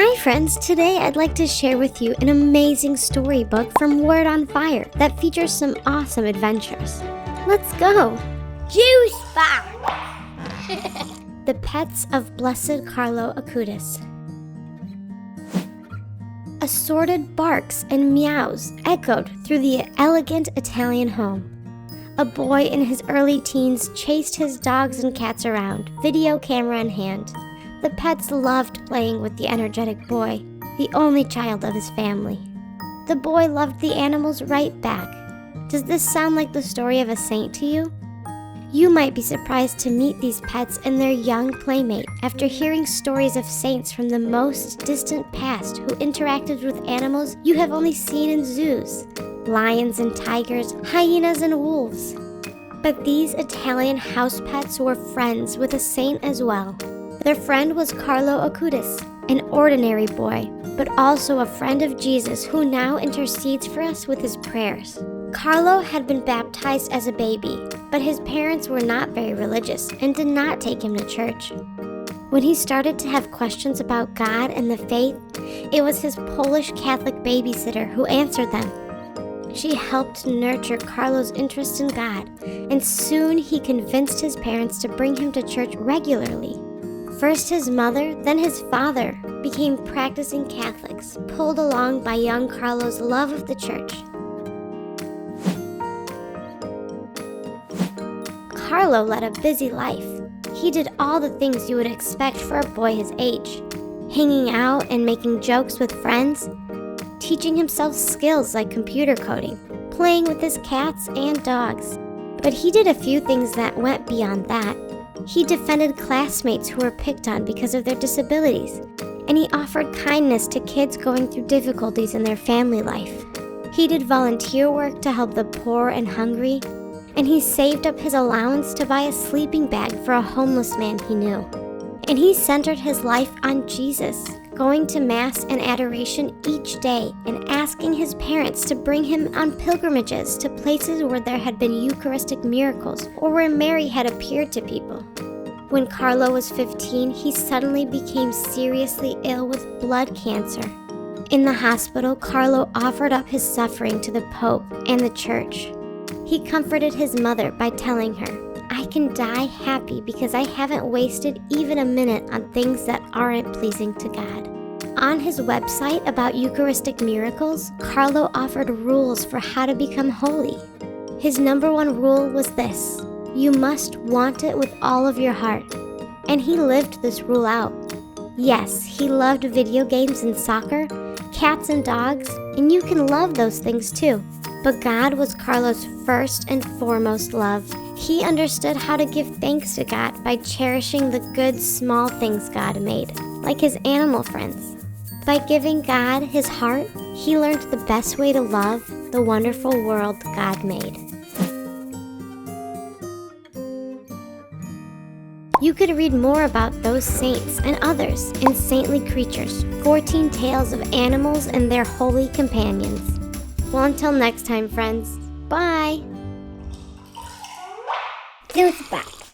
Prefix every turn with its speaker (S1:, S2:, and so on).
S1: Hi friends, today I'd like to share with you an amazing storybook from Word on Fire that features some awesome adventures. Let's go!
S2: Juice box!
S1: The Pets of Blessed Carlo Acutis. Assorted barks and meows echoed through the elegant Italian home. A boy in his early teens chased his dogs and cats around, video camera in hand. The pets loved playing with the energetic boy, the only child of his family. The boy loved the animals right back. Does this sound like the story of a saint to you? You might be surprised to meet these pets and their young playmate after hearing stories of saints from the most distant past who interacted with animals you have only seen in zoos, lions and tigers, hyenas and wolves. But these Italian house pets were friends with a saint as well. Their friend was Carlo Acutis, an ordinary boy, but also a friend of Jesus who now intercedes for us with his prayers. Carlo had been baptized as a baby, but his parents were not very religious and did not take him to church. When he started to have questions about God and the faith, it was his Polish Catholic babysitter who answered them. She helped nurture Carlo's interest in God, and soon he convinced his parents to bring him to church regularly. First his mother, then his father became practicing Catholics, pulled along by young Carlo's love of the church. Carlo led a busy life. He did all the things you would expect for a boy his age, hanging out and making jokes with friends, teaching himself skills like computer coding, playing with his cats and dogs. But he did a few things that went beyond that. He defended classmates who were picked on because of their disabilities, and he offered kindness to kids going through difficulties in their family life. He did volunteer work to help the poor and hungry, and he saved up his allowance to buy a sleeping bag for a homeless man he knew. And he centered his life on Jesus, going to Mass and adoration each day and asking his parents to bring him on pilgrimages to places where there had been Eucharistic miracles or where Mary had appeared to people. When Carlo was 15, he suddenly became seriously ill with blood cancer. In the hospital, Carlo offered up his suffering to the Pope and the Church. He comforted his mother by telling her, "I can die happy because I haven't wasted even a minute on things that aren't pleasing to God." On his website about Eucharistic miracles, Carlo offered rules for how to become holy. His number one rule was this: you must want it with all of your heart. And he lived this rule out. Yes, he loved video games and soccer, cats and dogs, and you can love those things too. But God was Carlo's first and foremost love. He understood how to give thanks to God by cherishing the good small things God made, like his animal friends. By giving God his heart, he learned the best way to love the wonderful world God made. You could read more about those saints and others in Saintly Creatures, 14 tales of animals and their holy companions. Well, until next time, friends, bye!
S2: Juice box.